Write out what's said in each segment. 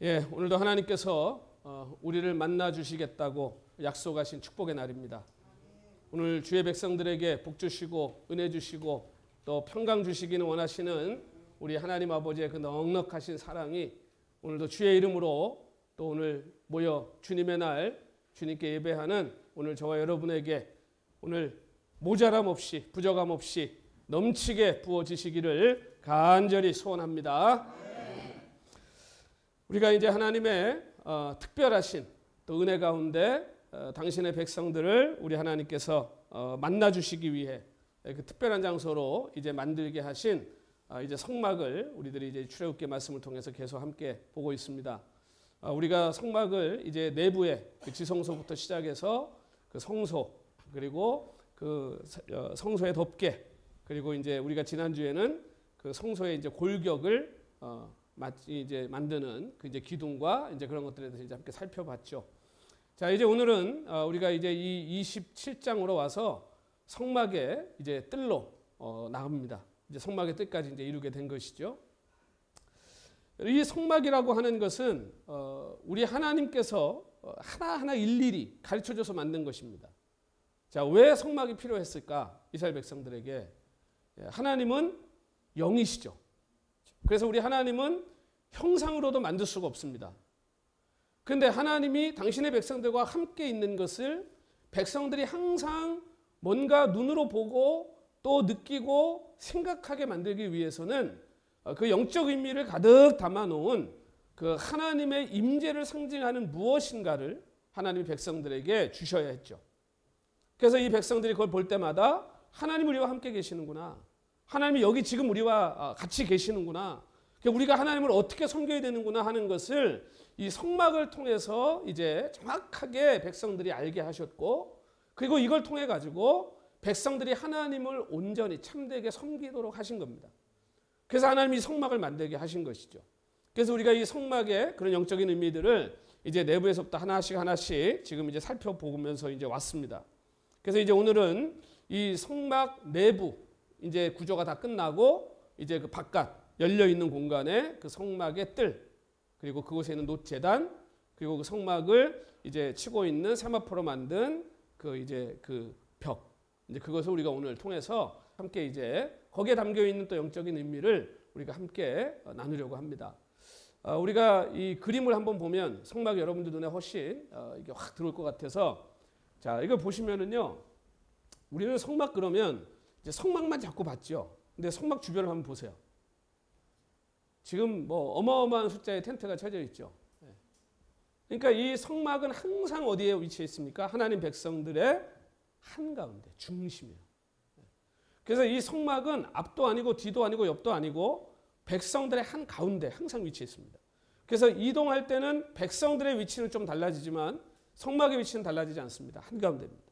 예, 오늘도 하나님께서 우리를 만나 주시겠다고 약속하신 축복의 날입니다. 오늘 주의 백성들에게 복 주시고 은혜 주시고 또 평강 주시기는 원하시는 우리 하나님 아버지의 그 넉넉하신 사랑이 오늘도 주의 이름으로 또 오늘 모여 주님의 날 주님께 예배하는 오늘 저와 여러분에게 오늘 모자람 없이 부족함 없이 넘치게 부어지시기를 간절히 소원합니다. 우리가 이제 하나님의 특별하신 또 은혜 가운데 당신의 백성들을 우리 하나님께서 만나 주시기 위해 그 특별한 장소로 이제 만들게 하신 이제 성막을 우리들이 이제 출애굽기 말씀을 통해서 계속 함께 보고 있습니다. 우리가 성막을 이제 내부의 그 지성소부터 시작해서 그 성소 그리고 그 성소의 덮개 그리고 이제 우리가 지난주에는 그 성소의 이제 골격을 이제 만드는 그 이제 기둥과 이제 그런 것들에 대해서 이제 함께 살펴봤죠. 자, 이제 오늘은 우리가 이제 이 27장으로 와서 성막의 이제 뜰로 나갑니다. 이제 성막의 뜰까지 이제 이루게 된 것이죠. 이 성막이라고 하는 것은 우리 하나님께서 하나하나 일일이 가르쳐줘서 만든 것입니다. 자, 왜 성막이 필요했을까? 이스라엘 백성들에게. 하나님은 영이시죠. 그래서 우리 하나님은 형상으로도 만들 수가 없습니다. 그런데 하나님이 당신의 백성들과 함께 있는 것을 백성들이 항상 뭔가 눈으로 보고 또 느끼고 생각하게 만들기 위해서는 그 영적 의미를 가득 담아놓은 그 하나님의 임재를 상징하는 무엇인가를 하나님이 백성들에게 주셔야 했죠. 그래서 이 백성들이 그걸 볼 때마다 하나님 우리와 함께 계시는구나. 하나님이 여기 지금 우리와 같이 계시는구나. 우리가 하나님을 어떻게 섬겨야 되는구나 하는 것을 이 성막을 통해서 이제 정확하게 백성들이 알게 하셨고, 그리고 이걸 통해 가지고 백성들이 하나님을 온전히 참되게 섬기도록 하신 겁니다. 그래서 하나님이 성막을 만들게 하신 것이죠. 그래서 우리가 이 성막의 그런 영적인 의미들을 이제 내부에서부터 하나씩 지금 이제 살펴보면서 이제 왔습니다. 그래서 이제 오늘은 이 성막 내부 이제 구조가 다 끝나고 이제 그 바깥 열려 있는 공간에 그 성막의 뜰 그리고 그곳에 있는 놋제단 그리고 그 성막을 이제 치고 있는 세마포로 만든 그 이제 그 벽 이제 그것을 우리가 오늘 통해서 함께 이제 거기에 담겨 있는 또 영적인 의미를 우리가 함께 나누려고 합니다. 우리가 이 그림을 한번 보면 성막이 여러분들 눈에 훨씬 이게 확 들어올 것 같아서 자 이걸 보시면은요 우리는 성막 그러면 이제 성막만 자꾸 봤죠. 근데 성막 주변을 한번 보세요. 지금 뭐 어마어마한 숫자의 텐트가 쳐져 있죠. 그러니까 이 성막은 항상 어디에 위치해 있습니까? 하나님 백성들의 한가운데 중심이에요. 그래서 이 성막은 앞도 아니고 뒤도 아니고 옆도 아니고 백성들의 한가운데 항상 위치해 있습니다. 그래서 이동할 때는 백성들의 위치는 좀 달라지지만 성막의 위치는 달라지지 않습니다. 한가운데입니다.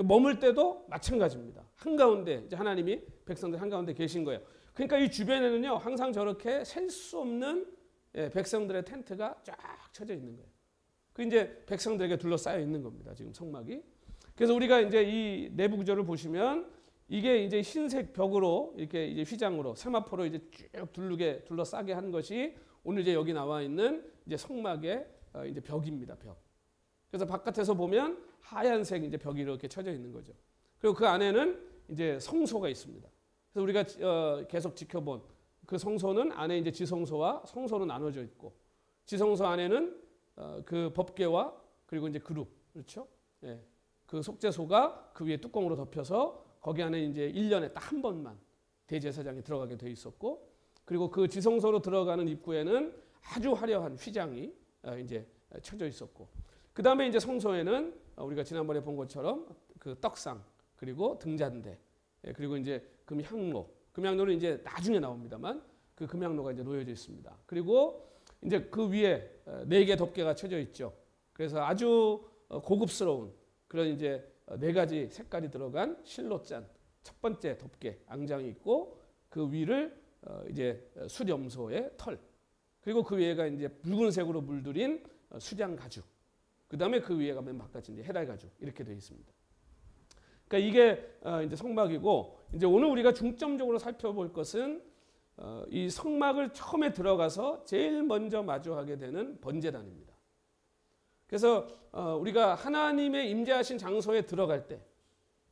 머물 때도 마찬가지입니다. 한가운데 이제 하나님이 백성들 한가운데 계신 거예요. 그러니까 이 주변에는요 항상 저렇게 셀 수 없는 백성들의 텐트가 쫙 쳐져 있는 거예요. 그 이제 백성들에게 둘러싸여 있는 겁니다. 지금 성막이. 그래서 우리가 이제 이 내부 구조를 보시면 이게 이제 흰색 벽으로 이렇게 이제 휘장으로 세마포로 이제 쭉 둘러싸게 한 것이 오늘 이제 여기 나와 있는 이제 성막의 이제 벽입니다. 벽. 그래서 바깥에서 보면 하얀색 이제 벽이 이렇게 쳐져 있는 거죠. 그리고 그 안에는 이제 성소가 있습니다. 그래서 우리가 계속 지켜본 그 성소는 안에 이제 지성소와 성소로 나눠져 있고 지성소 안에는 그 법궤와 그리고 이제 그룹 그렇죠? 예. 그 속죄소가 그 위에 뚜껑으로 덮여서 거기 안에 이제 1년에 딱 한 번만 대제사장이 들어가게 돼 있었고 그리고 그 지성소로 들어가는 입구에는 아주 화려한 휘장이 이제 쳐져 있었고 그 다음에 이제 성소에는 우리가 지난번에 본 것처럼 그 떡상 그리고 등잔대 그리고 이제 금향로는 이제 나중에 나옵니다만 그 금향로가 이제 놓여져 있습니다. 그리고 이제 그 위에 4개 덮개가 쳐져 있죠. 그래서 아주 고급스러운 그런 이제 4가지 색깔이 들어간 실로잔 첫 번째 덮개 앙장이 있고 그 위를 이제 수렴소의 털 그리고 그 위에가 이제 붉은색으로 물들인 수장 가죽 그 다음에 그 위에가 맨 바깥이 이제 헤달 가죽 이렇게 되어 있습니다. 그러니까 이게 이제 성막이고 이제 오늘 우리가 중점적으로 살펴볼 것은 이 성막을 처음에 들어가서 제일 먼저 마주하게 되는 번제단입니다. 그래서 우리가 하나님의 임재하신 장소에 들어갈 때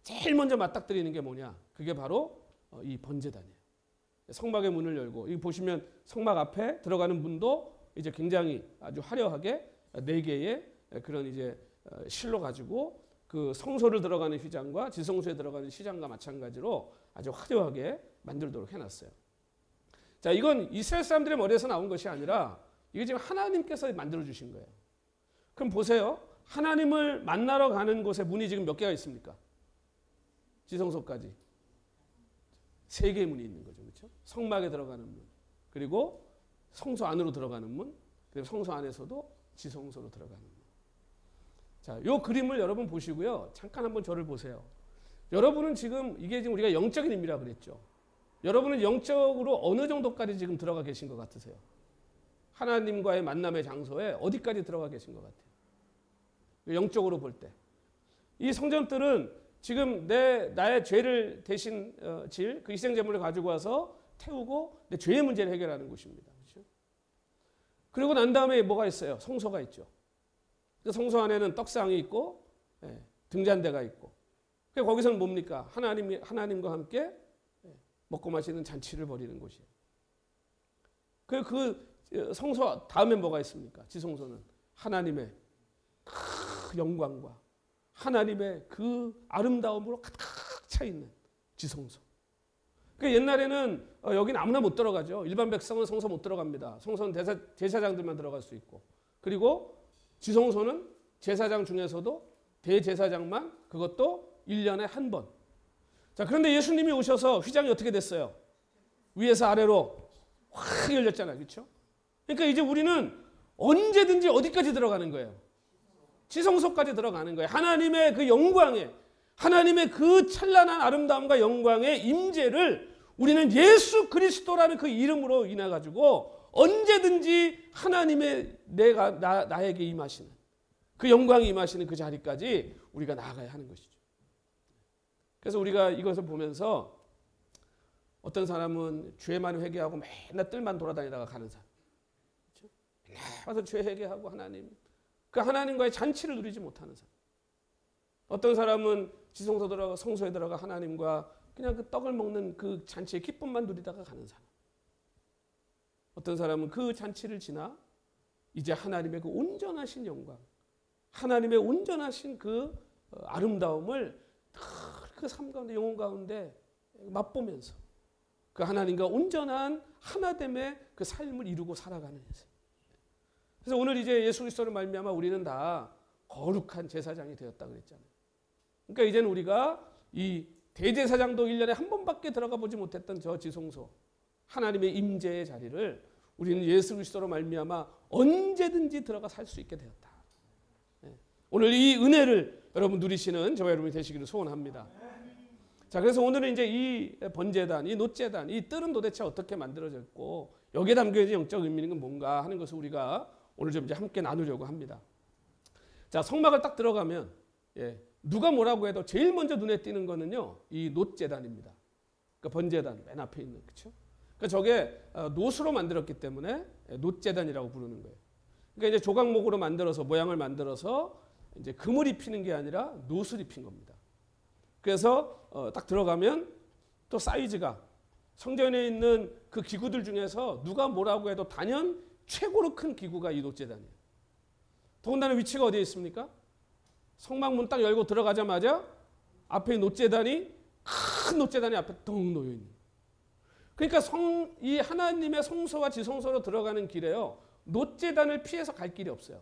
제일 먼저 맞닥뜨리는 게 뭐냐? 그게 바로 이 번제단이에요. 성막의 문을 열고, 여기 보시면 성막 앞에 들어가는 문도 이제 굉장히 아주 화려하게 4개의 그런 이제 실로 가지고 그 성소를 들어가는 휘장과 지성소에 들어가는 휘장과 마찬가지로 아주 화려하게 만들도록 해놨어요. 자, 이건 이스라엘 사람들의 머리에서 나온 것이 아니라 이게 지금 하나님께서 만들어 주신 거예요. 그럼 보세요. 하나님을 만나러 가는 곳에 문이 지금 몇 개가 있습니까? 지성소까지 3개의 문이 있는 거죠. 그렇죠? 성막에 들어가는 문, 그리고 성소 안으로 들어가는 문, 그리고 성소 안에서도 지성소로 들어가는 문. 자, 요 그림을 여러분 보시고요. 잠깐 한번 저를 보세요. 여러분은 지금 이게 지금 우리가 영적인 의미라 그랬죠. 여러분은 영적으로 어느 정도까지 지금 들어가 계신 것 같으세요? 하나님과의 만남의 장소에 어디까지 들어가 계신 것 같아요? 영적으로 볼 때. 이 성전들은 지금 나의 죄를 대신 질 그 희생제물을 가지고 와서 태우고 내 죄의 문제를 해결하는 곳입니다. 그렇죠? 그리고 난 다음에 뭐가 있어요? 성소가 있죠. 그 성소 안에는 떡상이 있고 등잔대가 있고, 거기서는 뭡니까? 하나님과 함께 먹고 마시는 잔치를 벌이는 곳이에요. 그 성소 다음에 뭐가 있습니까? 지성소는 하나님의 그 영광과 하나님의 그 아름다움으로 가득 차 있는 지성소. 그러니까 옛날에는 여기는 아무나 못 들어가죠. 일반 백성은 성소 못 들어갑니다. 성소는 제사장들만 들어갈 수 있고, 그리고 지성소는 제사장 중에서도 대제사장만, 그것도 1년에 한 번. 자, 그런데 예수님이 오셔서 휘장이 어떻게 됐어요? 위에서 아래로 확 열렸잖아요. 그렇죠? 그러니까 이제 우리는 언제든지 어디까지 들어가는 거예요? 지성소까지 들어가는 거예요. 하나님의 그 영광에, 하나님의 그 찬란한 아름다움과 영광의 임재를 우리는 예수 그리스도라는 그 이름으로 인해 가지고 언제든지 하나님의 나에게 임하시는 그 영광이 임하시는 그 자리까지 우리가 나아가야 하는 것이죠. 그래서 우리가 이것을 보면서 어떤 사람은 죄만 회개하고 맨날 뜰만 돌아다니다가 가는 사람, 그렇죠? 맨날 와서 죄 회개하고 그 하나님과의 잔치를 누리지 못하는 사람. 어떤 사람은 지성소 들어가 성소에 들어가 하나님과 그냥 그 떡을 먹는 그 잔치의 기쁨만 누리다가 가는 사람. 어떤 사람은 그 잔치를 지나 이제 하나님의 그 온전하신 영광, 하나님의 온전하신 그 아름다움을 그 삶 가운데, 영혼 가운데 맛보면서 그 하나님과 온전한 하나됨의 그 삶을 이루고 살아가는 인생. 그래서 오늘 이제 예수 그리스도를 말미암아 우리는 다 거룩한 제사장이 되었다 그랬잖아요. 그러니까 이제는 우리가 이 대제사장도 1년에 한 번밖에 들어가 보지 못했던 저 지성소, 하나님의 임재의 자리를 우리는 예수 그리스도로 말미암아 언제든지 들어가 살 수 있게 되었다. 오늘 이 은혜를 여러분 누리시는 저와 여러분이 되시기를 소원합니다. 자, 그래서 오늘은 이제 이 번제단, 이 놋제단, 이 뜰은 도대체 어떻게 만들어졌고 여기에 담겨있는 영적 의미는 뭔가 하는 것을 우리가 오늘 좀 이제 함께 나누려고 합니다. 자, 성막을 딱 들어가면 누가 뭐라고 해도 제일 먼저 눈에 띄는 거는요, 이 놋제단입니다. 그러니까 번제단 맨 앞에 있는, 그렇죠? 그러니까 저게 놋으로 만들었기 때문에 놋제단이라고 부르는 거예요. 그러니까 이제 조각목으로 만들어서 모양을 만들어서 이제 금을 입히는 게 아니라 놋을 입힌 겁니다. 그래서 딱 들어가면 또 사이즈가 성전에 있는 그 기구들 중에서 누가 뭐라고 해도 단연 최고로 큰 기구가 이 놋제단이에요. 더군다나 위치가 어디에 있습니까? 성막문 딱 열고 들어가자마자 앞에 놋제단이, 큰 놋제단이 앞에 덩 놓여 있는. 그러니까 이 하나님의 성소와 지성소로 들어가는 길에요, 놋제단을 피해서 갈 길이 없어요.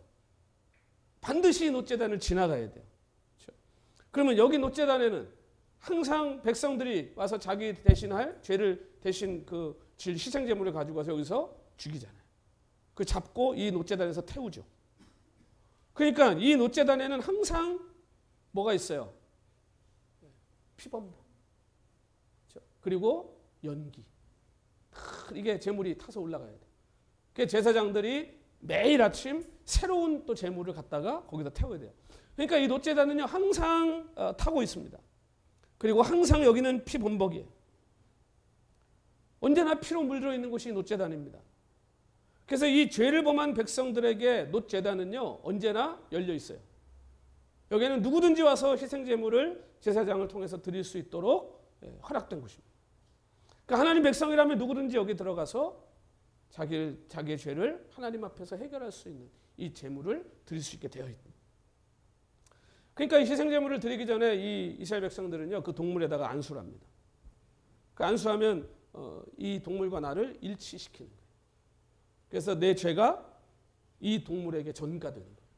반드시 놋제단을 지나가야 돼요. 그렇죠? 그러면 여기 놋제단에는 항상 백성들이 와서 자기 대신할 죄를 대신 그 희생제물을 가지고 와서 여기서 죽이잖아요. 그 잡고 이 놋제단에서 태우죠. 그러니까 이 놋제단에는 항상 뭐가 있어요? 피범벅. 그렇죠? 그리고 연기. 이게 제물이 타서 올라가야 돼요. 그래서 제사장들이 매일 아침 새로운 또 제물을 갖다가 거기다 태워야 돼요. 그러니까 이 놋제단은요, 항상 타고 있습니다. 그리고 항상 여기는 피범벅이에요. 언제나 피로 물들어 있는 곳이 놋제단입니다. 그래서 이 죄를 범한 백성들에게 놋제단은요 언제나 열려 있어요. 여기에는 누구든지 와서 희생제물을 제사장을 통해서 드릴 수 있도록 허락된 곳입니다. 그러니까 하나님 백성이라면 누구든지 여기 들어가서 자기의 죄를 하나님 앞에서 해결할 수 있는 이 제물을 드릴 수 있게 되어 있다. 그러니까 이 희생제물을 드리기 전에 이 이스라엘 백성들은요 그 동물에다가 안수를 합니다. 그 안수하면 이 동물과 나를 일치시키는 거예요. 그래서 내 죄가 이 동물에게 전가되는 거예요.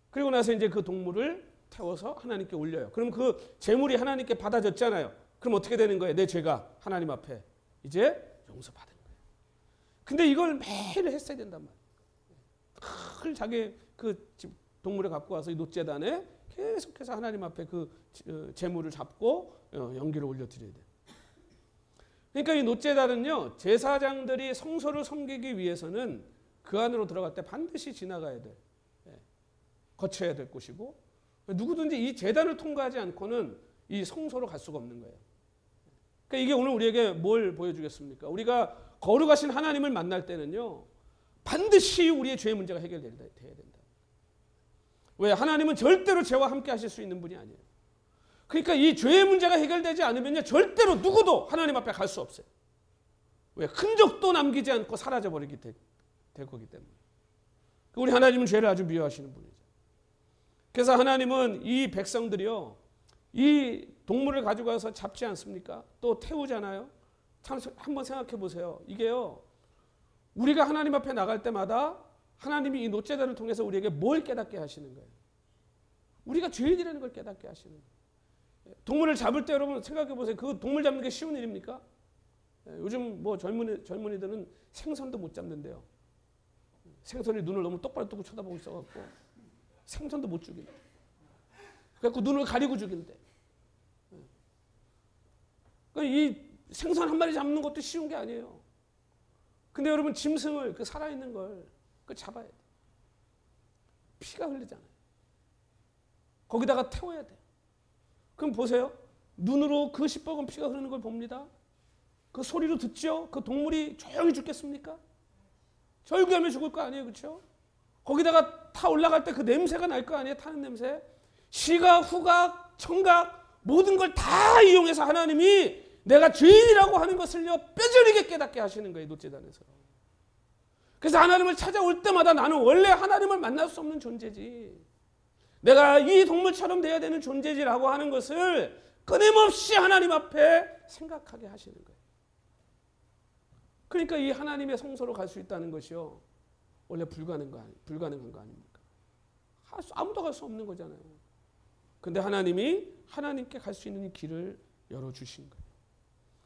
그리고 나서 이제 그 동물을 태워서 하나님께 올려요. 그럼 그 제물이 하나님께 받아졌잖아요. 그럼 어떻게 되는 거예요? 내 죄가 하나님 앞에 이제 용서받은 거예요. 근데 이걸 매일 했어야 된단 말이에요. 늘 자기 그 동물을 갖고 와서 이 놋제단에 계속해서 하나님 앞에 그 제물을 잡고 연기를 올려드려야 돼요. 그러니까 이 놋제단은요 제사장들이 성소를 섬기기 위해서는 그 안으로 들어갈 때 반드시 지나가야 돼. 거쳐야 될 곳이고 누구든지 이 제단을 통과하지 않고는 이 성소로 갈 수가 없는 거예요. 그러니까 이게 오늘 우리에게 뭘 보여주겠습니까? 우리가 거룩하신 하나님을 만날 때는요 반드시 우리의 죄의 문제가 해결돼야 된다. 왜? 하나님은 절대로 죄와 함께 하실 수 있는 분이 아니에요. 그러니까 이 죄의 문제가 해결되지 않으면요 절대로 누구도 하나님 앞에 갈 수 없어요. 왜? 흔적도 남기지 않고 사라져버리게 될 거기 때문에. 우리 하나님은 죄를 아주 미워하시는 분이죠. 그래서 하나님은 이 백성들이요 이 동물을 가지고 와서 잡지 않습니까? 또 태우잖아요. 참 한번 생각해 보세요. 이게요 우리가 하나님 앞에 나갈 때마다 하나님이 이 놋제단을 통해서 우리에게 뭘 깨닫게 하시는 거예요? 우리가 죄인이라는 걸 깨닫게 하시는 거예요. 동물을 잡을 때 여러분 생각해 보세요. 그 동물 잡는 게 쉬운 일입니까? 요즘 뭐 젊은이들은 생선도 못 잡는데요. 생선이 눈을 너무 똑바로 뜨고 쳐다보고 있어갖고 생선도 못 죽인다. 그래갖고 눈을 가리고 죽인대. 그러니까 이 생선 한 마리 잡는 것도 쉬운 게 아니에요. 근데 여러분 짐승을 그 살아있는 걸 그 잡아야 돼. 피가 흘리잖아요. 거기다가 태워야 돼. 그럼 보세요. 눈으로 그 시뻘건 피가 흐르는 걸 봅니다. 그 소리로 듣죠. 그 동물이 조용히 죽겠습니까? 절규하며 죽을 거 아니에요, 그렇죠? 거기다가 타 올라갈 때 그 냄새가 날 거 아니에요, 타는 냄새. 시각, 후각, 청각 모든 걸 다 이용해서 하나님이 내가 죄인이라고 하는 것을요 뼈저리게 깨닫게 하시는 거예요, 놋제단에서. 그래서 하나님을 찾아올 때마다 나는 원래 하나님을 만날 수 없는 존재지, 내가 이 동물처럼 돼야 되는 존재지라고 하는 것을 끊임없이 하나님 앞에 생각하게 하시는 거예요. 그러니까 이 하나님의 성소로 갈 수 있다는 것이요 원래 불가능한 거 아닙니까? 아무도 갈 수 없는 거잖아요. 근데 하나님이 하나님께 갈 수 있는 길을 열어주신 거예요.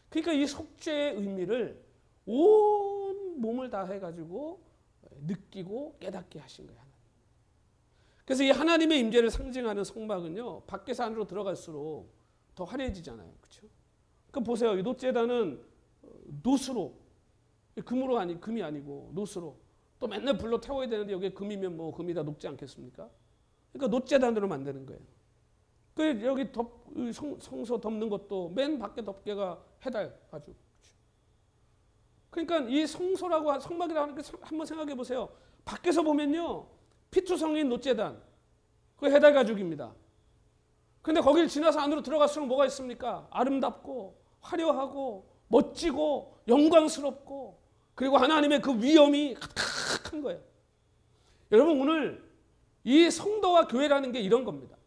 그러니까 이 속죄의 의미를 온 몸을 다 해가지고 느끼고 깨닫게 하신 거예요. 그래서 이 하나님의 임재를 상징하는 성막은요 밖에서 안으로 들어갈수록 더 화려해지잖아요, 그렇죠? 그 보세요, 이 놋제단은 놋으로, 금이 아니고 놋으로 또 맨날 불로 태워야 되는데 여기에 금이면 뭐 금이 다 녹지 않겠습니까? 그러니까 놋제단으로 만드는 거예요. 그 여기 성소 덮는 것도 맨 밖에 덮개가 해달 가지고. 그러니까 이 성소라고 성막이라고 하는 게 한번 생각해 보세요. 밖에서 보면요 피투성인 놋제단 그 해달 가죽입니다. 근데 거길 지나서 안으로 들어갈수록 뭐가 있습니까? 아름답고 화려하고 멋지고 영광스럽고 그리고 하나님의 그 위엄이 가득한 거예요. 여러분 오늘 이 성도와 교회라는 게 이런 겁니다.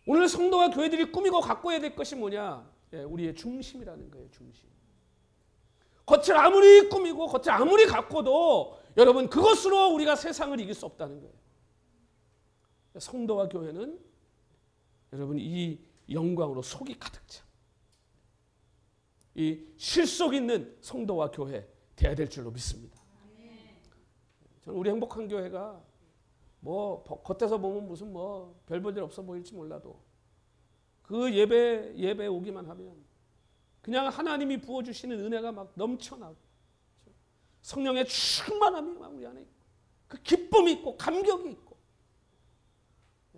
오늘 성도와 교회들이 꾸미고 가꿔야 될 것이 뭐냐? 우리의 중심이라는 거예요. 중심. 겉을 아무리 꾸미고 겉을 아무리 가꿔도 여러분 그것으로 우리가 세상을 이길 수 없다는 거예요. 성도와 교회는 여러분 이 영광으로 속이 가득 차. 이 실속 있는 성도와 교회 돼야 될 줄로 믿습니다. 저는 우리 행복한 교회가 뭐 겉에서 보면 무슨 뭐 별 볼 일 없어 보일지 몰라도 그 예배 오기만 하면 그냥 하나님이 부어주시는 은혜가 막 넘쳐나고 성령의 충만함이 막 우리 안에 있고 그 기쁨이 있고 감격이 있고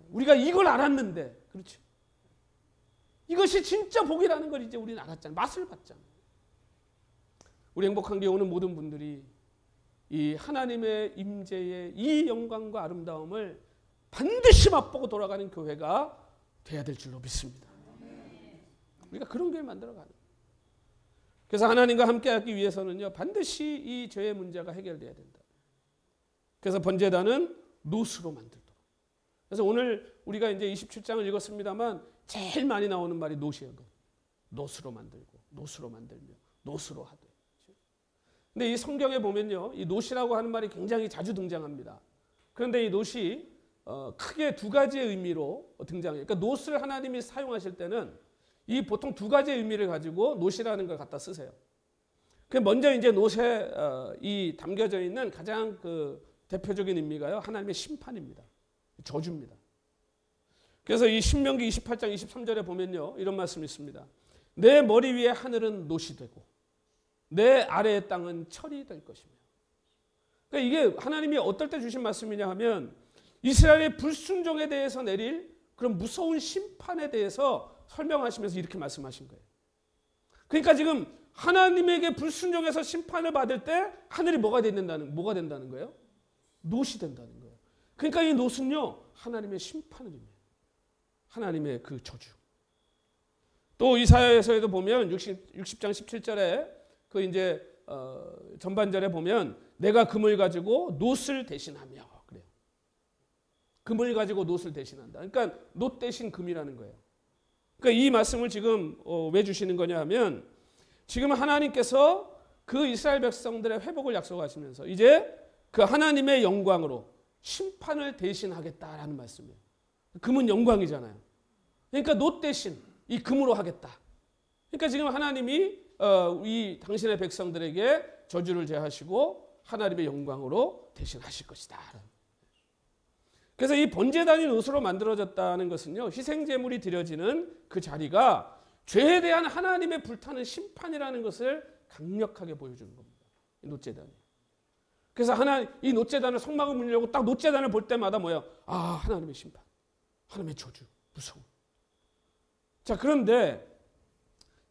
우리가 이걸 알았는데 그렇죠. 이것이 진짜 복이라는 걸 이제 우리는 알았잖아요. 맛을 봤잖아요. 우리 행복한 교회 오는 모든 분들이 이 하나님의 임재의 이 영광과 아름다움을 반드시 맛보고 돌아가는 교회가 돼야 될 줄로 믿습니다. 우리가 그런 교회 만들어가는 거예요. 그래서 하나님과 함께하기 위해서는요, 반드시 이 죄의 문제가 해결돼야 된다. 그래서 번제단은 노스로 만들도록. 그래서 오늘 우리가 이제 27장을 읽었습니다만 제일 많이 나오는 말이 노시예요. 노스로 만들고, 노스로 만들며, 노스로 하되. 근데 이 성경에 보면요, 이 노시라고 하는 말이 굉장히 자주 등장합니다. 그런데 이 노시 크게 두 가지의 의미로 등장해요. 그러니까 노스를 하나님이 사용하실 때는 이 보통 두 가지의 의미를 가지고 노시라는 걸 갖다 쓰세요. 그 먼저 이제 노시에 이 담겨져 있는 가장 그 대표적인 의미가요, 하나님의 심판입니다. 저주입니다. 그래서 이 신명기 28장 23절에 보면요, 이런 말씀이 있습니다. 내 머리 위에 하늘은 노시 되고 내 아래의 땅은 철이 될 것이며. 그러니까 이게 하나님이 어떨 때 주신 말씀이냐 하면 이스라엘의 불순종에 대해서 내릴 그런 무서운 심판에 대해서 설명하시면서 이렇게 말씀하신 거예요. 그러니까 지금 하나님에게 불순종해서 심판을 받을 때 하늘이 뭐가 된다는 거예요? 노시 된다는 거예요. 그러니까 이 노는요, 하나님의 심판을 의미해요. 하나님의 그 저주. 또 이사야에서도 보면 60장 17절에 그 이제 전반절에 보면 내가 금을 가지고 놋을 대신하며 그래요. 금을 가지고 놋을 대신한다. 그러니까 놋 대신 금이라는 거예요. 그러니까 이 말씀을 지금 왜 주시는 거냐 하면 지금 하나님께서 그 이스라엘 백성들의 회복을 약속하시면서 이제 그 하나님의 영광으로 심판을 대신하겠다라는 말씀이에요. 금은 영광이잖아요. 그러니까 놋 대신 이 금으로 하겠다. 그러니까 지금 하나님이 이 당신의 백성들에게 저주를 제하시고 하나님의 영광으로 대신하실 것이다. 그래서 이 번제단이 놋으로 만들어졌다는 것은요, 희생제물이 드려지는 그 자리가 죄에 대한 하나님의 불타는 심판이라는 것을 강력하게 보여주는 겁니다. 이 놋제단이. 그래서 이 놋제단을 성막을 문이려고 딱 놋제단을 볼 때마다 뭐예요? 아, 하나님의 심판, 하나님의 저주, 무서움. 자, 그런데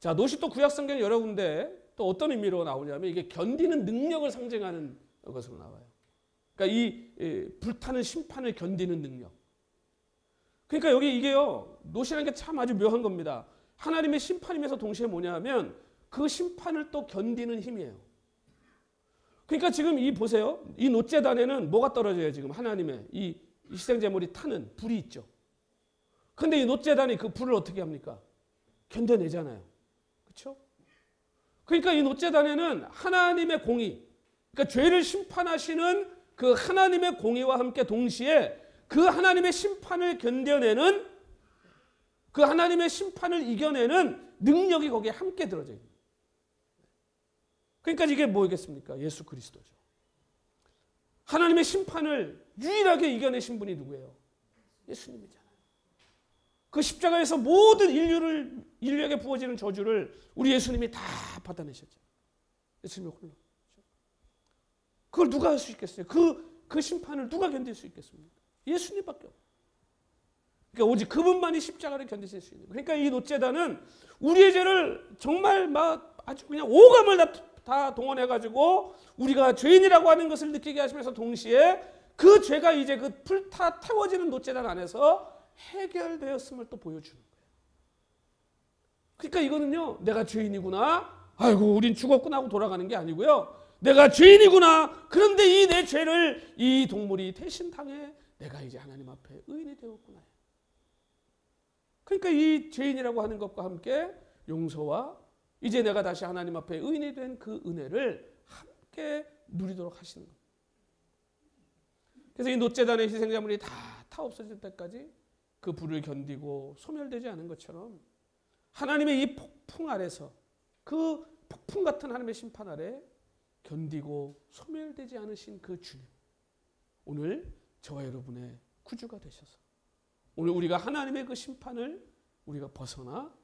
자, 놋이 또 구약 성경 여러 군데 또 어떤 의미로 나오냐면 이게 견디는 능력을 상징하는 것으로 나와요. 그러니까 이 불타는 심판을 견디는 능력. 그러니까 여기 이게요, 놋이라는 게 참 아주 묘한 겁니다. 하나님의 심판이면서 동시에 뭐냐 하면 그 심판을 또 견디는 힘이에요. 그러니까 지금 이 보세요. 이 놋제단에는 뭐가 떨어져요? 지금 하나님의 이 희생제물이 타는 불이 있죠. 그런데 이 놋제단이 그 불을 어떻게 합니까? 견뎌내잖아요. 그렇죠? 그러니까 이 놋제단에는 하나님의 공의, 그러니까 죄를 심판하시는 그 하나님의 공의와 함께 동시에 그 하나님의 심판을 견뎌내는, 그 하나님의 심판을 이겨내는 능력이 거기에 함께 들어져 있는. 그러니까 이게 뭐겠습니까? 예수 그리스도죠. 하나님의 심판을 유일하게 이겨내신 분이 누구예요? 예수님이잖아요. 그 십자가에서 모든 인류에게 부어지는 저주를 우리 예수님이 다 받아내셨죠. 예수님이 홀로. 그걸 누가 할 수 있겠어요? 그 심판을 누가 견딜 수 있겠습니까? 예수님밖에 없어요. 그러니까 오직 그분만이 십자가를 견디실 수 있는. 그러니까 이 놋제단은 우리의 죄를 정말 막 아주 그냥 오감을 다 동원해가지고 우리가 죄인이라고 하는 것을 느끼게 하시면서 동시에 그 죄가 이제 그 불타 태워지는 놋제단 안에서 해결되었음을 또 보여주는 거예요. 그러니까 이거는요, 내가 죄인이구나, 아이고 우린 죽었구나 하고 돌아가는 게 아니고요, 내가 죄인이구나, 그런데 이 내 죄를 이 동물이 대신 당해 내가 이제 하나님 앞에 의인이 되었구나. 그러니까 이 죄인이라고 하는 것과 함께 용서와 이제 내가 다시 하나님 앞에 의인이 된 그 은혜를 함께 누리도록 하시는 겁니다. 그래서 이 놋제단의 희생자물이 다 없어질 때까지 그 불을 견디고 소멸되지 않은 것처럼 하나님의 이 폭풍 아래서, 그 폭풍 같은 하나님의 심판 아래 견디고 소멸되지 않으신 그 주님, 오늘 저와 여러분의 구주가 되셔서 오늘 우리가 하나님의 그 심판을 우리가 벗어나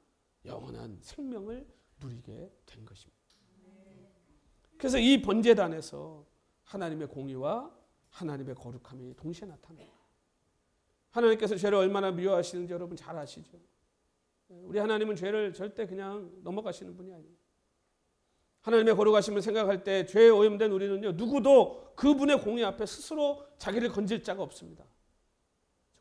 영원한 생명을 누리게 된 것입니다. 그래서 이 번제단에서 하나님의 공의와 하나님의 거룩함이 동시에 나타납니다. 하나님께서 죄를 얼마나 미워하시는지 여러분 잘 아시죠? 우리 하나님은 죄를 절대 그냥 넘어가시는 분이 아니에요. 하나님의 거룩하심을 생각할 때 죄에 오염된 우리는요, 누구도 그분의 공의 앞에 스스로 자기를 건질 자가 없습니다.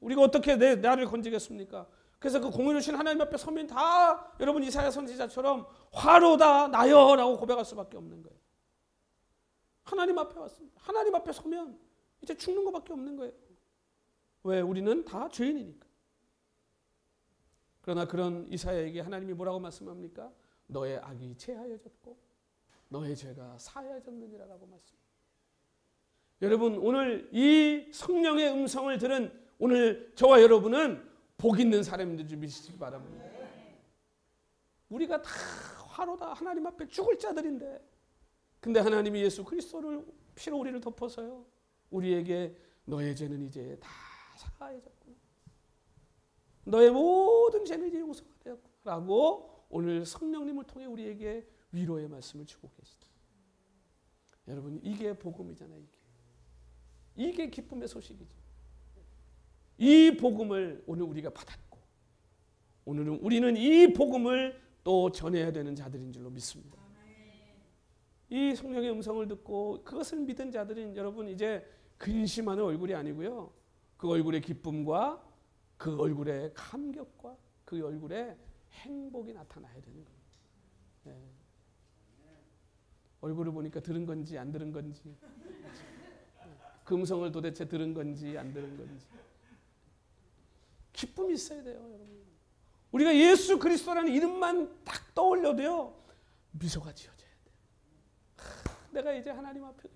우리가 어떻게 나를 건지겠습니까? 그래서 그 공의로우신 하나님 앞에 서면 다 여러분 이사야 선지자처럼 화로다 나여라고 고백할 수밖에 없는 거예요. 하나님 앞에 왔습니다. 하나님 앞에 서면 이제 죽는 것밖에 없는 거예요. 왜? 우리는 다 죄인이니까. 그러나 그런 이사야에게 하나님이 뭐라고 말씀합니까? 너의 악이 제하여졌고 너의 죄가 사하여졌느니라라고 말씀합니다. 여러분, 오늘 이 성령의 음성을 들은 오늘 저와 여러분은 복 있는 사람인 줄 믿으시기 바랍니다. 우리가 다 화로다 하나님 앞에 죽을 자들인데, 근데 하나님이 예수 그리스도를 피로 우리를 덮어서요, 우리에게 너의 죄는 이제 다 사하여졌구나, 너의 모든 죄는 이제 용서가 되었구나 라고 오늘 성령님을 통해 우리에게 위로의 말씀을 주고 계시다. 여러분, 이게 복음이잖아요. 이게 기쁨의 소식이죠. 이 복음을 오늘 우리가 받았고, 오늘은 우리는 이 복음을 또 전해야 되는 자들인 줄로 믿습니다. 이 성령의 음성을 듣고 그것을 믿은 자들은 여러분 이제 근심하는 얼굴이 아니고요, 그 얼굴의 기쁨과 그 얼굴의 감격과 그 얼굴의 행복이 나타나야 되는 거예요. 네. 얼굴을 보니까 들은 건지 안 들은 건지, 그 음성을 도대체 들은 건지 안 들은 건지, 기쁨이 있어야 돼요, 여러분. 우리가 예수 그리스도라는 이름만 딱 떠올려도요, 미소가 지어져야 돼요. 내가 이제 하나님 앞에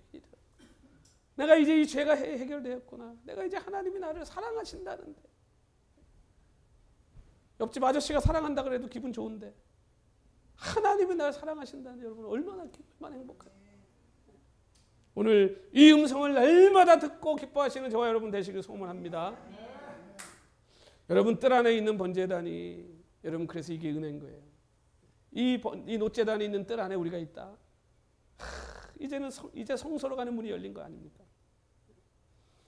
내가 이제 이 죄가 해결되었구나. 내가 이제 하나님이 나를 사랑하신다는데. 옆집 아저씨가 사랑한다 그래도 기분 좋은데, 하나님이 나를 사랑하신다는데 여러분 얼마나 행복해요. 오늘 이 음성을 날마다 듣고 기뻐하시는 저와 여러분 되시길 소원합니다. 여러분, 뜰 안에 있는 번제단이, 여러분 그래서 이게 은혜인 거예요. 이 노제단이 있는 뜰 안에 우리가 있다. 이제 성소로 가는 문이 열린 거 아닙니까?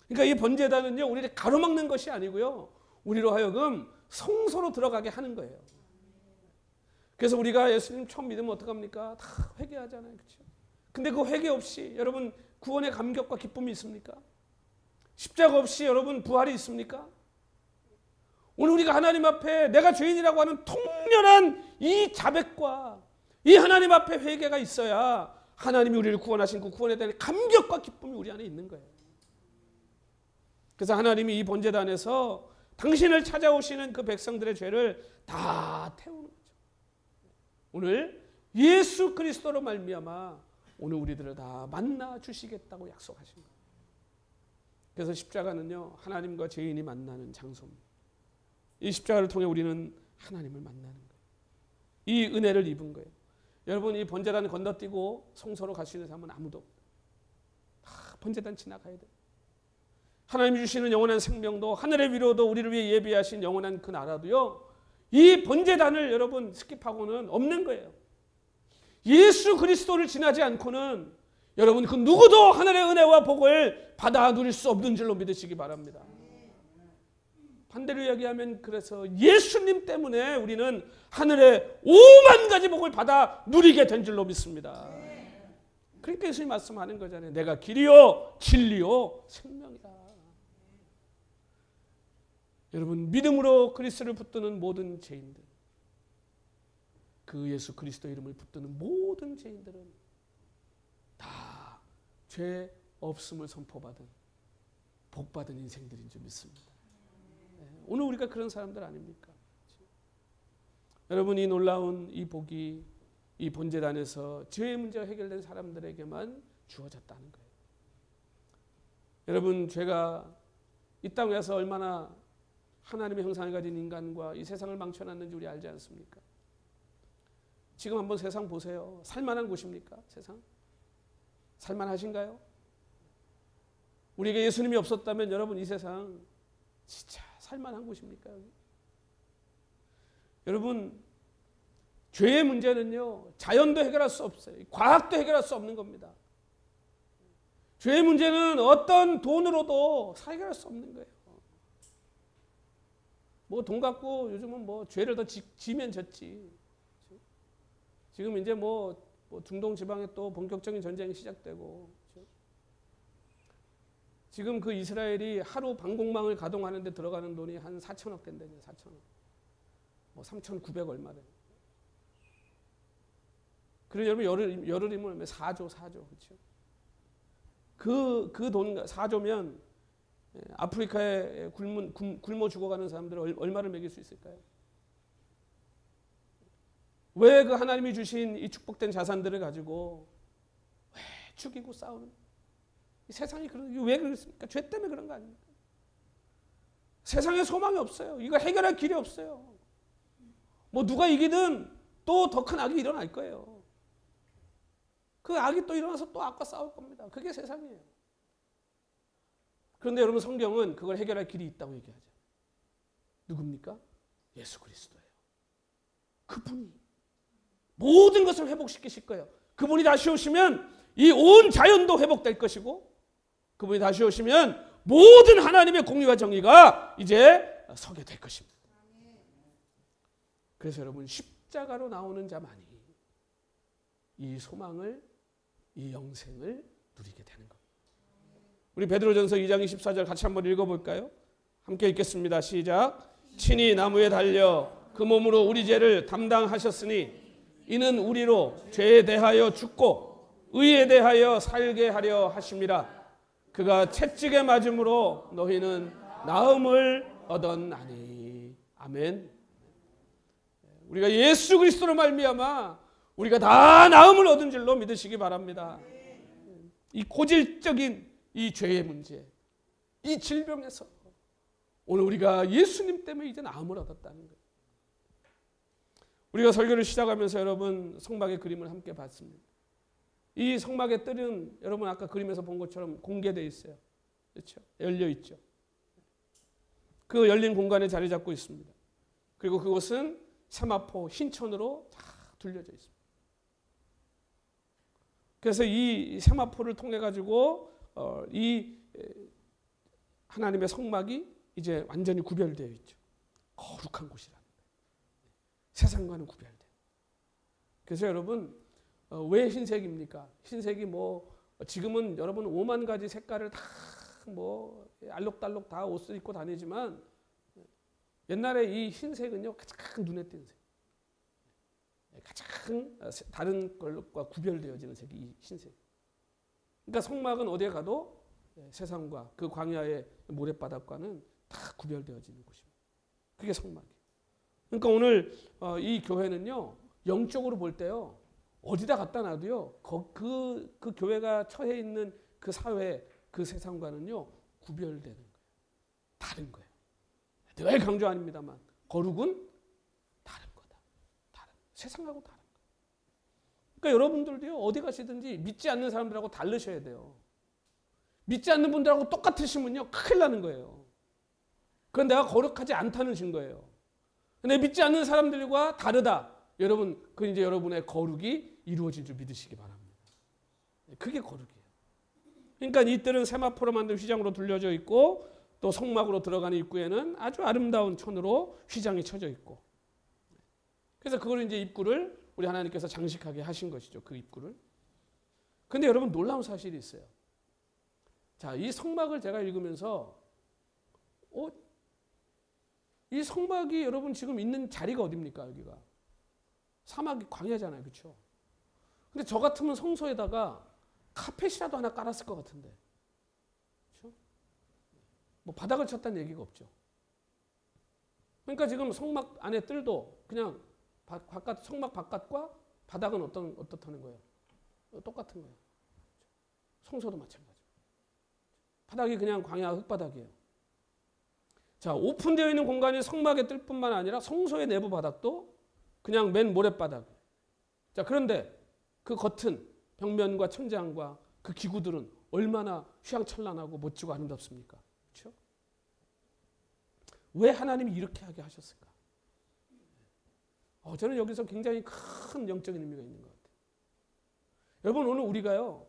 그러니까 이 번제단은요, 우리를 가로막는 것이 아니고요, 우리로 하여금 성소로 들어가게 하는 거예요. 그래서 우리가 예수님 처음 믿으면 어떡합니까? 다 회개하잖아요. 그렇죠? 근데 그 회개 없이 여러분 구원의 감격과 기쁨이 있습니까? 십자가 없이 여러분 부활이 있습니까? 오늘 우리가 하나님 앞에 내가 죄인이라고 하는 통렬한 이 자백과 이 하나님 앞에 회개가 있어야 하나님이 우리를 구원하신 그 구원에 대한 감격과 기쁨이 우리 안에 있는 거예요. 그래서 하나님이 이 번제단에서 당신을 찾아오시는 그 백성들의 죄를 다 태우는 거죠. 오늘 예수 그리스도로 말미암아 오늘 우리들을 다 만나 주시겠다고 약속하신 거예요. 그래서 십자가는요, 하나님과 죄인이 만나는 장소입니다. 이 십자가를 통해 우리는 하나님을 만나는 거예요. 이 은혜를 입은 거예요. 여러분, 이 번제단 건너뛰고 성소로 갈 수 있는 사람은 아무도 없어요. 다 번제단 지나가야 돼요. 하나님이 주시는 영원한 생명도, 하늘의 위로도, 우리를 위해 예비하신 영원한 그 나라도요, 이 번제단을 여러분 스킵하고는 없는 거예요. 예수 그리스도를 지나지 않고는 여러분 그 누구도 하늘의 은혜와 복을 받아 누릴 수 없는 줄로 믿으시기 바랍니다. 반대로 이야기하면 그래서 예수님 때문에 우리는 하늘의 5만 가지 복을 받아 누리게 된 줄로 믿습니다. 그러니까 예수님 말씀하는 거잖아요. 내가 길이요 진리요 생명이다. 여러분, 믿음으로 그리스도를 붙드는 모든 죄인들, 그 예수 그리스도 이름을 붙드는 모든 죄인들은 다 죄 없음을 선포받은 복받은 인생들인 줄 믿습니다. 오늘 우리가 그런 사람들 아닙니까? 여러분, 이 놀라운 이 복이 이 번제단에서 죄의 문제가 해결된 사람들에게만 주어졌다는 거예요. 여러분, 죄가 이 땅에서 얼마나 하나님의 형상을 가진 인간과 이 세상을 망쳐놨는지 우리 알지 않습니까? 지금 한번 세상 보세요. 살만한 곳입니까? 세상? 살만하신가요? 우리에게 예수님이 없었다면 여러분 이 세상 진짜 살만한 곳입니까? 여기? 여러분, 죄의 문제는요, 자연도 해결할 수 없어요. 과학도 해결할 수 없는 겁니다. 죄의 문제는 어떤 돈으로도 해결할 수 없는 거예요. 뭐 돈 갖고 요즘은 뭐 죄를 더 지면 졌지. 지금 이제 뭐 뭐 중동 지방에 또 본격적인 전쟁이 시작되고, 그렇죠? 지금 그 이스라엘이 하루 방공망을 가동하는데 들어가는 돈이 한 4천억 된다니요. 4천억. 뭐 3,900 얼마래. 그래서 여러분 열흘이면 4조, 그렇죠? 그 돈 4조면 아프리카에 굶어 죽어가는 사람들을 얼마를 먹일 수 있을까요? 왜 그 하나님이 주신 이 축복된 자산들을 가지고 왜 죽이고 싸우는? 이 세상이 왜 그렇습니까? 죄 때문에 그런 거 아닙니까? 세상에 소망이 없어요. 이거 해결할 길이 없어요. 뭐 누가 이기든 또 더 큰 악이 일어날 거예요. 그 악이 또 일어나서 또 악과 싸울 겁니다. 그게 세상이에요. 그런데 여러분 성경은 그걸 해결할 길이 있다고 얘기하죠. 누굽니까? 예수 그리스도예요. 그분이 모든 것을 회복시키실 거예요. 그분이 다시 오시면 이 온 자연도 회복될 것이고, 그분이 다시 오시면 모든 하나님의 공의와 정의가 이제 서게 될 것입니다. 그래서 여러분 십자가로 나오는 자만이 이 소망을, 이 영생을 누리게 되는 겁니다. 우리 베드로전서 2장 24절 같이 한번 읽어볼까요? 함께 읽겠습니다. 시작. 친히 나무에 달려 그 몸으로 우리 죄를 담당하셨으니 이는 우리로 죄에 대하여 죽고 의에 대하여 살게 하려 하심이라. 그가 채찍에 맞음으로 너희는 나음을 얻었나니. 아멘. 우리가 예수 그리스도로 말미암아 우리가 다 나음을 얻은 줄로 믿으시기 바랍니다. 이 고질적인 이 죄의 문제, 이 질병에서 오늘 우리가 예수님 때문에 이제 나음을 얻었다는 거예요. 우리가 설교를 시작하면서 여러분 성막의 그림을 함께 봤습니다. 이 성막의 뜰은 여러분 아까 그림에서 본 것처럼 공개되어 있어요. 그렇죠? 열려 있죠. 그 열린 공간에 자리 잡고 있습니다. 그리고 그곳은 세마포 흰천으로 다 둘려져 있습니다. 그래서 이 세마포를 통해 가지고 이 하나님의 성막이 이제 완전히 구별되어 있죠. 거룩한 곳이라는 거예요. 세상과는 구별돼요. 그래서 여러분 왜 흰색입니까? 흰색이 뭐 지금은 여러분 5만 가지 색깔을 다 뭐 알록달록 다 옷을 입고 다니지만 옛날에 이 흰색은요 가장 눈에 띄는 색, 가장 다른 걸과 구별되어지는 색이 이 흰색. 그러니까 성막은 어디에 가도 세상과 그 광야의 모래바닥과는 다 구별되어지는 곳입니다. 그게 성막이에요. 그러니까 오늘 이 교회는요 영적으로 볼 때요 어디다 갖다 놔도요 그 교회가 처해 있는 그 사회 그 세상과는요 구별되는 거예요. 다른 거예요. 늘 강조합니다만 거룩은 다른 거다. 다른 세상하고 다른 거. 그러니까 여러분들도요 어디 가시든지 믿지 않는 사람들하고 다르셔야 돼요. 믿지 않는 분들하고 똑같으시면요 큰일 나는 거예요. 그건 내가 거룩하지 않다는 증거예요. 근데 믿지 않는 사람들과 다르다. 여러분 그 이제 여러분의 거룩이 이루어진 줄 믿으시기 바랍니다. 그게 거룩이에요. 그러니까 이 뜰은 세마포로 만든 휘장으로 둘려져 있고 또 성막으로 들어가는 입구에는 아주 아름다운 천으로 휘장이 쳐져 있고. 그래서 그걸 이제 입구를 우리 하나님께서 장식하게 하신 것이죠. 그 입구를. 근데 여러분 놀라운 사실이 있어요. 자, 이 성막을 제가 읽으면서 이 성막이 여러분 지금 있는 자리가 어딥니까? 여기가 사막이 광야잖아요, 그렇죠? 근데 저 같으면 성소에다가 카펫이라도 하나 깔았을 것 같은데, 그렇죠? 뭐 바닥을 쳤다는 얘기가 없죠. 그러니까 지금 성막 안에 뜰도 그냥 바깥 성막 바깥과 바닥은 어떻다는 거예요? 똑같은 거예요. 성소도 마찬가지. 바닥이 그냥 광야 흙바닥이에요. 자, 오픈되어 있는 공간이 성막의 뜰뿐만 아니라 성소의 내부 바닥도 그냥 맨 모래바닥. 자, 그런데 그 겉은 벽면과 천장과 그 기구들은 얼마나 휘황찬란하고 멋지고 아름답습니까? 그렇죠? 왜 하나님이 이렇게 하게 하셨을까? 저는 여기서 굉장히 큰 영적인 의미가 있는 것 같아요. 여러분 오늘 우리가요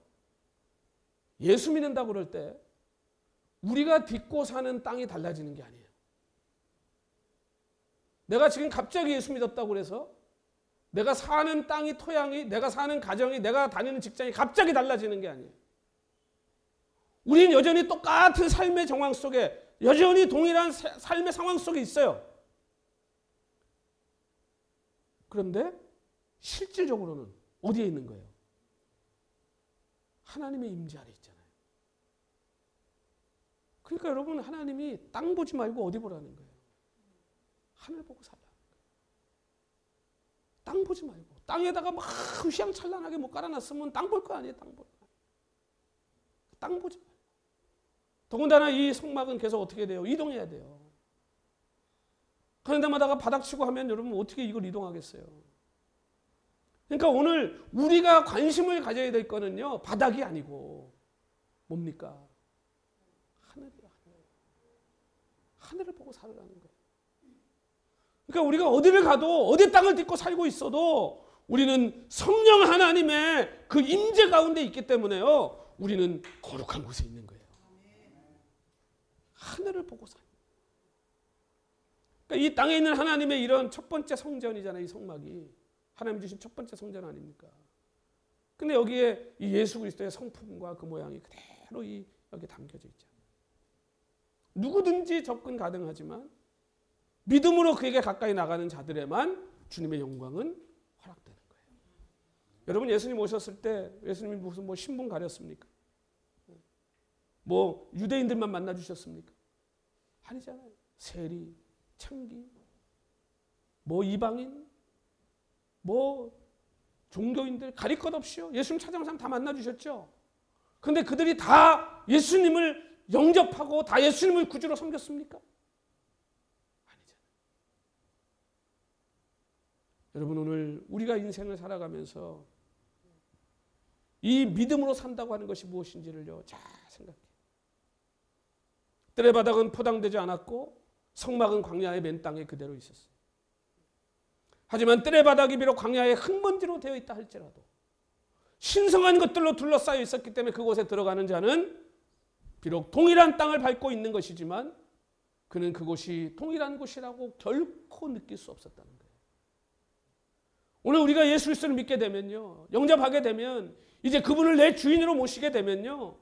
예수 믿는다고 그럴 때 우리가 딛고 사는 땅이 달라지는 게 아니에요. 내가 지금 갑자기 예수 믿었다고 그래서 내가 사는 땅이, 토양이, 내가 사는 가정이, 내가 다니는 직장이 갑자기 달라지는 게 아니에요. 우리는 여전히 똑같은 삶의 정황 속에, 여전히 동일한 삶의 상황 속에 있어요. 그런데 실질적으로는 어디에 있는 거예요? 하나님의 임재 아래 있잖아요. 그러니까 여러분, 하나님이 땅 보지 말고 어디 보라는 거예요? 하늘 보고 살라는 거예요. 땅 보지 말고. 땅에다가 막 휘황찬란하게 뭐 깔아놨으면 땅 볼 거 아니에요? 땅 볼 거. 땅 보지 말고. 더군다나 이 성막은 계속 어떻게 돼요? 이동해야 돼요. 그런 데마다가 바닥치고 하면 여러분 어떻게 이걸 이동하겠어요? 그러니까 오늘 우리가 관심을 가져야 될 거는요, 바닥이 아니고 뭡니까? 하늘이야. 하늘을 보고 살으라는 거예요. 그러니까 우리가 어디를 가도, 어디 땅을 딛고 살고 있어도 우리는 성령 하나님의 그 임재 가운데 있기 때문에요, 우리는 거룩한 곳에 있는 거예요. 하늘을 보고 살아요. 그러니까 이 땅에 있는 하나님의 이런 첫 번째 성전이잖아요. 이 성막이 하나님 주신 첫 번째 성전 아닙니까? 근데 여기에 이 예수 그리스도의 성품과 그 모양이 그대로 여기 담겨져 있죠. 누구든지 접근 가능하지만 믿음으로 그에게 가까이 나가는 자들에만 주님의 영광은 허락되는 거예요. 여러분, 예수님 오셨을 때 예수님이 무슨 뭐 신분 가렸습니까? 뭐 유대인들만 만나 주셨습니까? 아니잖아요. 세리, 창기, 뭐 이방인, 뭐 종교인들 가릴 것 없이요, 예수님 찾아온 사람 다 만나 주셨죠. 그런데 그들이 다 예수님을 영접하고 다 예수님을 구주로 섬겼습니까? 아니잖아요. 여러분, 오늘 우리가 인생을 살아가면서 이 믿음으로 산다고 하는 것이 무엇인지를요, 잘 생각해요. 뜰의 바닥은 포당되지 않았고 성막은 광야의 맨 땅에 그대로 있었어요. 하지만 뜰의 바닥이 비록 광야의 흙먼지로 되어 있다 할지라도 신성한 것들로 둘러싸여 있었기 때문에 그곳에 들어가는 자는 비록 동일한 땅을 밟고 있는 것이지만 그는 그곳이 동일한 곳이라고 결코 느낄 수 없었다는 거예요. 오늘 우리가 예수 그리스도를 믿게 되면요, 영접하게 되면, 이제 그분을 내 주인으로 모시게 되면요,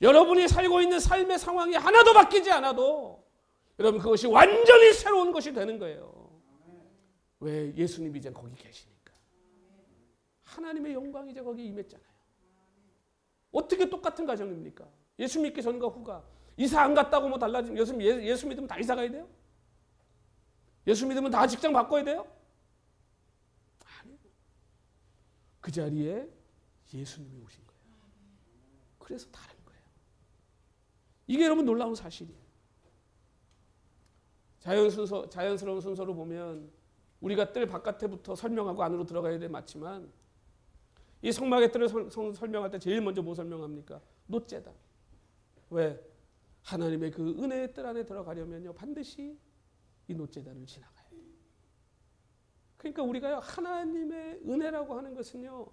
여러분이 살고 있는 삶의 상황이 하나도 바뀌지 않아도 여러분 그것이 완전히 새로운 것이 되는 거예요. 왜? 예수님이 이제 거기 계시니까. 하나님의 영광이 이제 거기 임했잖아요. 어떻게 똑같은 가정입니까? 예수 믿기 전과 후가. 이사 안 갔다고 뭐 달라진, 예수 믿으면 다 이사 가야 돼요? 예수 믿으면 다 직장 바꿔야 돼요? 아니요. 그 자리에 예수님이 오신 거예요. 그래서 다른 거예요. 이게 여러분 놀라운 사실이에요. 자연스러운 순서로 보면 우리가 뜰 바깥에부터 설명하고 안으로 들어가야 돼 맞지만, 이 성막의 뜰을 설명할 때 제일 먼저 뭐 설명합니까? 놋제단. 왜? 하나님의 그 은혜의 뜰 안에 들어가려면요, 반드시 이 놋제단을 지나가야 돼요. 그러니까 우리가 하나님의 은혜라고 하는 것은요,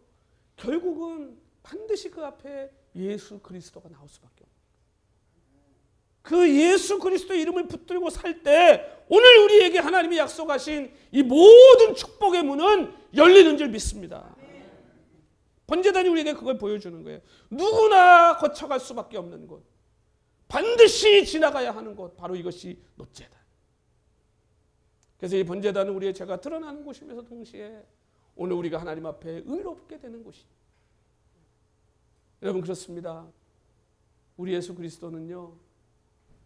결국은 반드시 그 앞에 예수 그리스도가 나올 수밖에 없어요. 그 예수 그리스도의 이름을 붙들고 살 때 오늘 우리에게 하나님이 약속하신 이 모든 축복의 문은 열리는 줄 믿습니다. 번제단이 우리에게 그걸 보여주는 거예요. 누구나 거쳐갈 수밖에 없는 곳, 반드시 지나가야 하는 곳, 바로 이것이 놋제단. 그래서 이 번제단은 우리의 죄가 드러나는 곳이면서 동시에 오늘 우리가 하나님 앞에 의롭게 되는 곳이에요. 여러분, 그렇습니다. 우리 예수 그리스도는요,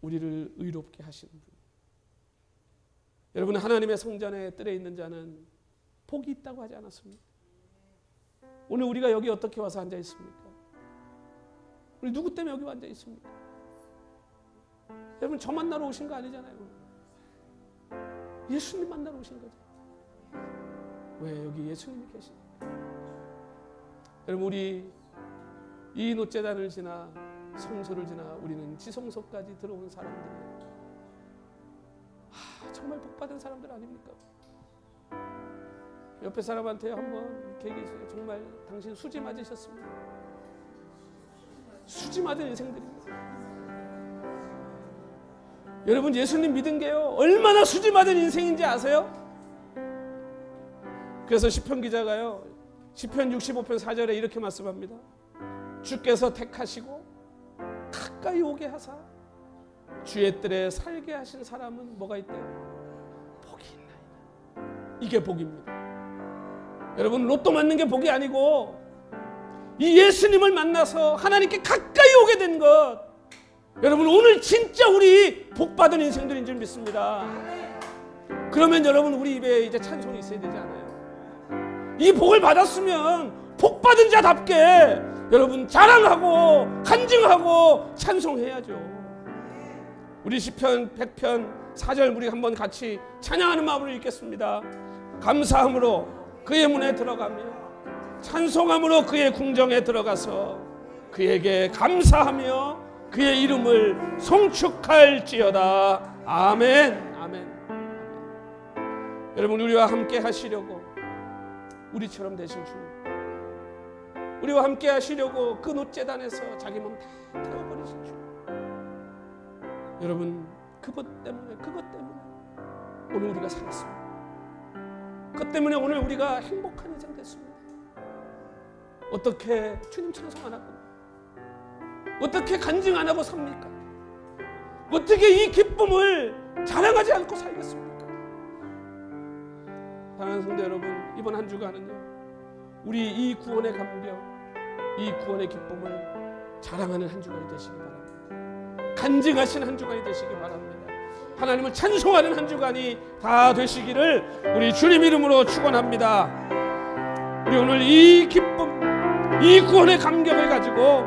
우리를 의롭게 하시는 분. 여러분, 하나님의 성전에 뜰에 있는 자는 복이 있다고 하지 않았습니까? 오늘 우리가 여기 어떻게 와서 앉아 있습니까? 우리 누구 때문에 여기 앉아 있습니까? 여러분, 저 만나러 오신 거 아니잖아요. 예수님 만나러 오신 거죠. 왜? 여기 예수님이 계시니까. 여러분, 우리 이 놋제단을 지나 성소를 지나 우리는 지성소까지 들어온 사람들이에요. 정말 복받은 사람들 아닙니까? 옆에 사람한테 한번 이렇게 얘기해주세요. 정말 당신 수지 맞으셨습니다. 수지 맞은 인생들입니다. 여러분, 예수님 믿은 게요, 얼마나 수지 맞은 인생인지 아세요? 그래서 시편 기자가요, 시편 65편 4절에 이렇게 말씀합니다. 주께서 택하시고 가까이 오게 하사 주의 뜰에 살게 하신 사람은 뭐가 있대요? 복이 있나이다. 이게 복입니다. 여러분, 로또 맞는 게 복이 아니고 이 예수님을 만나서 하나님께 가까이 오게 된 것, 여러분 오늘 진짜 우리 복받은 인생들인 줄 믿습니다. 그러면 여러분 우리 입에 이제 찬송이 있어야 되지 않아요? 이 복을 받았으면 복받은 자답게 여러분 자랑하고 간증하고 찬송해야죠. 우리 시편 100편 4절 우리 한번 같이 찬양하는 마음으로 읽겠습니다. 감사함으로 그의 문에 들어가며 찬송함으로 그의 궁정에 들어가서 그에게 감사하며 그의 이름을 송축할지어다. 아멘. 아멘. 여러분, 우리와 함께 하시려고 우리처럼 되신 주님, 우리와 함께 하시려고 그 놋재단에서 자기 몸 다 태워버리신 주, 여러분 그것 때문에 오늘 우리가 살았습니다. 그것 때문에 오늘 우리가 행복한 인생 됐습니다. 어떻게 주님 찬송 안 하고, 어떻게 간증 안 하고 삽니까? 어떻게 이 기쁨을 자랑하지 않고 살겠습니까? 사랑하는 성도 여러분, 이번 한 주간은요, 우리 이 구원의 감격, 이 구원의 기쁨을 자랑하는 한 주간이 되시기 바랍니다. 간증하신 한 주간이 되시기 바랍니다. 하나님을 찬송하는 한 주간이 다 되시기를 우리 주님 이름으로 축원합니다. 우리 오늘 이 기쁨, 이 구원의 감격을 가지고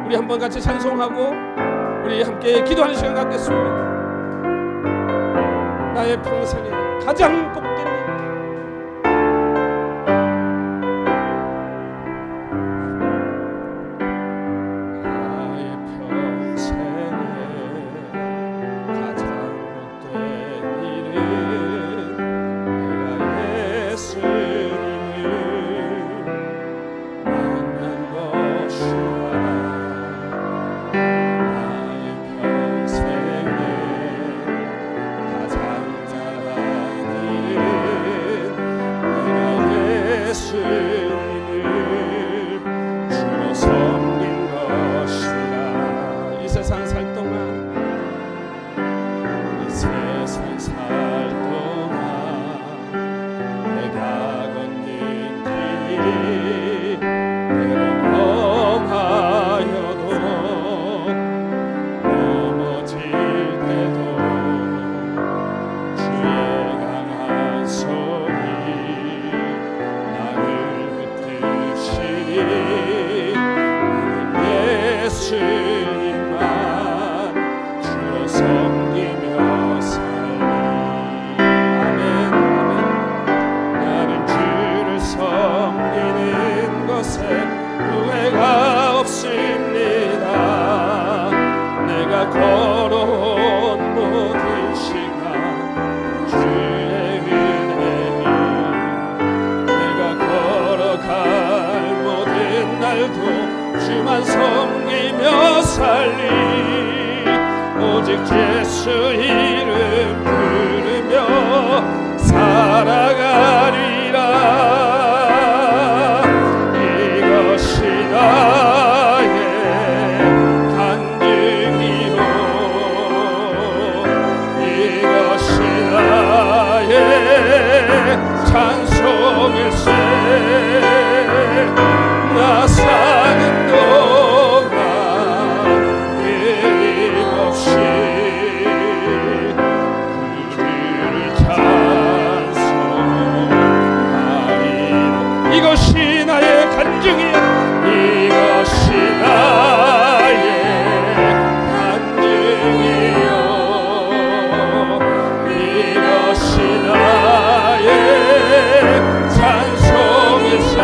우리 한번 같이 찬송하고 우리 함께 기도하는 시간 갖겠습니다. 나의 평생에 가장 복된 일, 나의 평생에 가장 복된 일은 내가 예수님을 만난 것이다. 걸어온 모든 시간 주의 은혜를, 내가 걸어갈 모든 날도 주만 섬기며 살리, 오직 예수 이름 부르며 살아가리라. 이것이 나의 찬송일세. 나 사는 동안 끊임없이 그를 찬송하리라. 이것이 나의 간증이야. 이것이 나의 간증이요. 이것이 나의 찬송일세.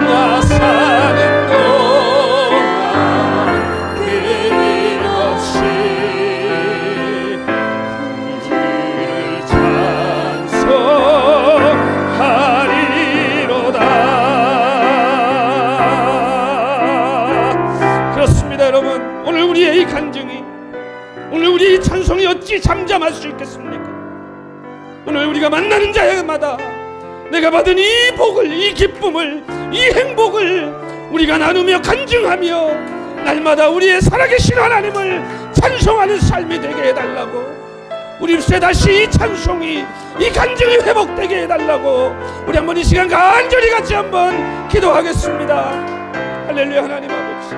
나 사는 동안 끊임없이 그를 찬송하리로다. 그렇습니다. 여러분, 오늘 우리의 이 간증이, 오늘 우리의 이 찬송이 어찌 잠잠할 수 있겠습니까? 오늘 우리가 만나는 자마다 내가 받은 이 복을, 이 기쁨을, 이 행복을 우리가 나누며 간증하며 날마다 우리의 살아계신 하나님을 찬송하는 삶이 되게 해달라고, 우리 입술에 다시 이 찬송이, 이 간증이 회복되게 해달라고 우리 한번 이 시간 간절히 같이 한번 기도하겠습니다. 할렐루야. 하나님 아버지,